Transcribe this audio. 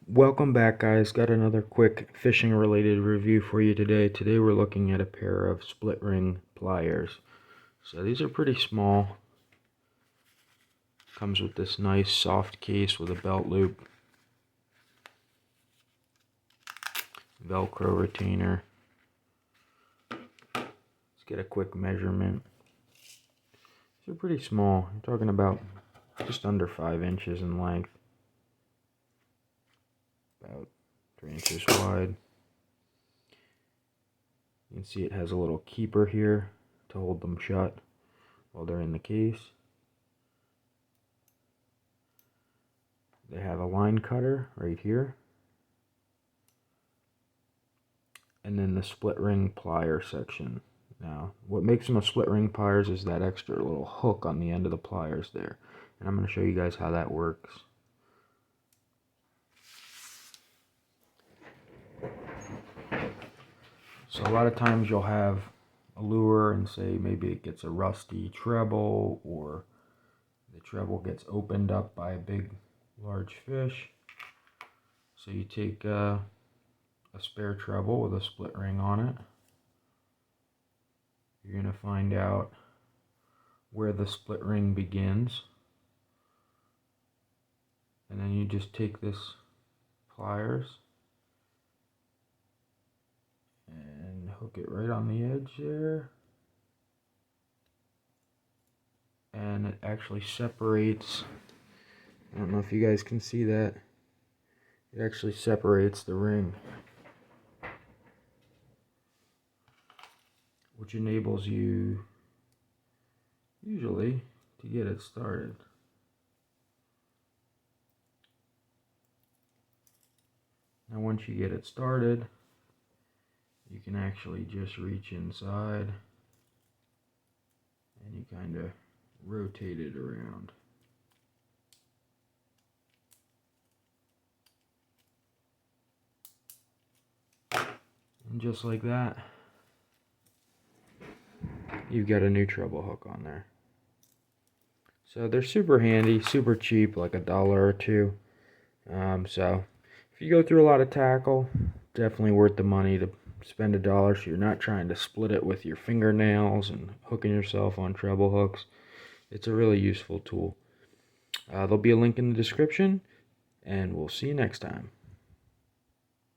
Welcome back, guys. Got another quick fishing related review for you today. Today we're looking at a pair of split ring pliers. So these are pretty small. Comes with this nice soft case with a belt loop, Velcro retainer. Let's get a quick measurement. These are pretty small. I'm talking about just under 5 inches in length. About 3 inches wide. You can see it has a little keeper here to hold them shut while they're in the case. They have a line cutter right here. And then the split ring plier section. Now, what makes them a split ring pliers is that extra little hook on the end of the pliers there. And I'm going to show you guys how that works. So a lot of times you'll have a lure and say maybe it gets a rusty treble, or the treble gets opened up by a big large fish. So you take a spare treble with a split ring on it. You're going to find out where the split ring begins, and then you just take this pliers and hook it right on the edge there, and it actually separates. I don't know if you guys can see that. It actually separates the ring, which enables you usually to get it started. Now once you get it started, you can actually just reach inside and you kind of rotate it around. And just like that, you've got a new treble hook on there. So they're super handy, super cheap, like $1 or $2. So if you go through a lot of tackle, definitely worth the money to spend $1 so you're not trying to split it with your fingernails and hooking yourself on treble hooks. It's a really useful tool. There'll be a link in the description, and we'll see you next time.